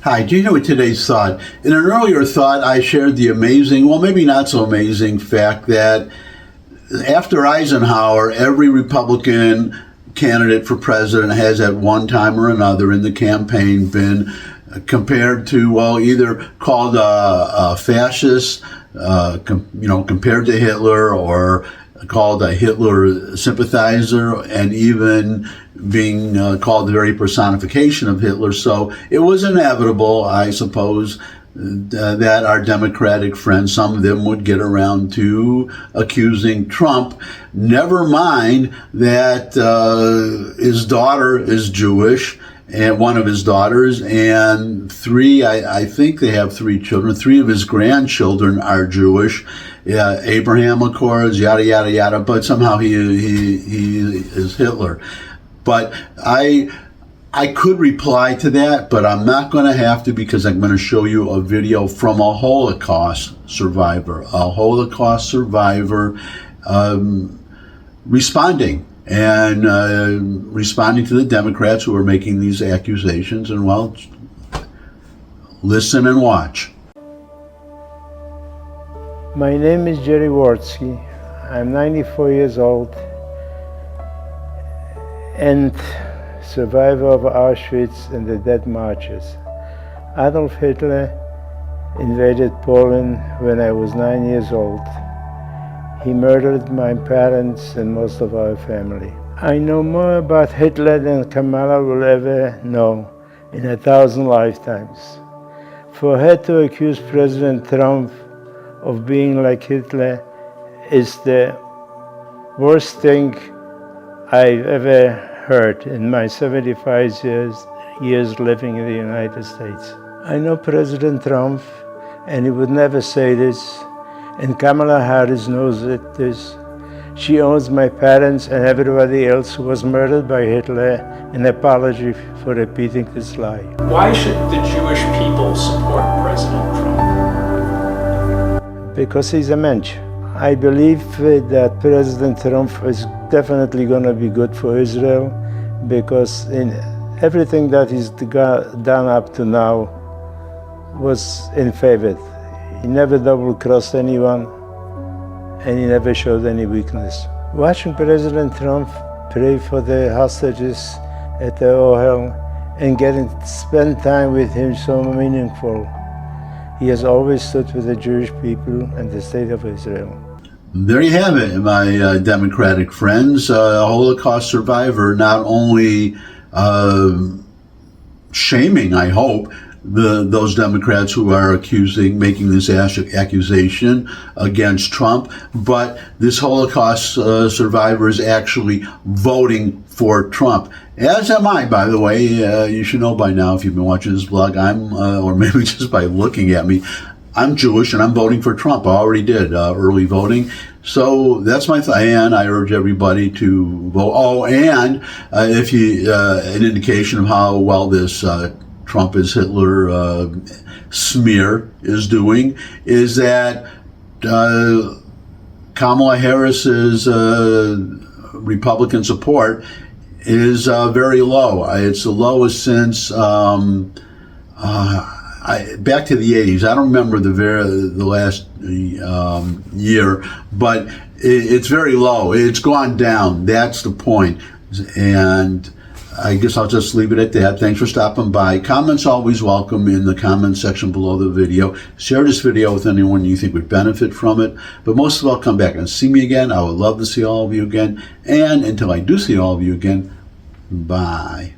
Hi, do you know what today's thought? In an earlier thought, I shared the amazing, well, maybe not so amazing fact that after Eisenhower, every Republican candidate for president has at one time or another in the campaign been compared to, well, either called a fascist, compared to Hitler, or called a Hitler sympathizer, and even being called the very personification of Hitler. So it was inevitable, I suppose, that our Democratic friends, some of them would get around to accusing Trump. Never mind that his daughter is Jewish, and one of his daughters, and I think they have three children. Three of his grandchildren are Jewish. Abraham, of course, yada, yada, yada, but somehow he is Hitler. But I could reply to that, but I'm not going to have to, because I'm going to show you a video from a Holocaust survivor. A Holocaust survivor responding to the Democrats who are making these accusations. And, well, listen and watch. My name is Jerry Wartsky. I'm 94 years old and survivor of Auschwitz and the death marches. Adolf Hitler invaded Poland when I was 9 years old. He murdered my parents and most of our family. I know more about Hitler than Kamala will ever know in 1,000 lifetimes. For her to accuse President Trump of being like Hitler is the worst thing I've ever heard in my 75 years living in the United States. I know President Trump, and he would never say this, and Kamala Harris knows this. She owes my parents and everybody else who was murdered by Hitler an apology for repeating this lie. Why should the Jewish people support President Trump? Because he's a mensch. I believe that President Trump is definitely going to be good for Israel, because in everything that he's done up to now was in favor. He never double-crossed anyone, and he never showed any weakness. Watching President Trump pray for the hostages at the Ohel and getting to spend time with him so meaningful. He has always stood with the Jewish people and the state of Israel. There you have it, my Democratic friends. A Holocaust survivor, not only shaming, I hope, those Democrats who are making this accusation against Trump, but this Holocaust survivor is actually voting for Trump. As am I, by the way. You should know by now, if you've been watching this vlog, or maybe just by looking at me, I'm Jewish and I'm voting for Trump. I already did early voting. So that's my and I urge everybody to vote. Oh, and if you an indication of how well this Trump is Hitler smear is doing is that Kamala Harris's Republican support is very low. It's the lowest since back to the 80s. I don't remember the last year, but it's very low. It's gone down. That's the point. And I guess I'll just leave it at that. Thanks for stopping by. Comments always welcome in the comment section below the video. Share this video with anyone you think would benefit from it. But most of all, come back and see me again. I would love to see all of you again. And until I do see all of you again, bye.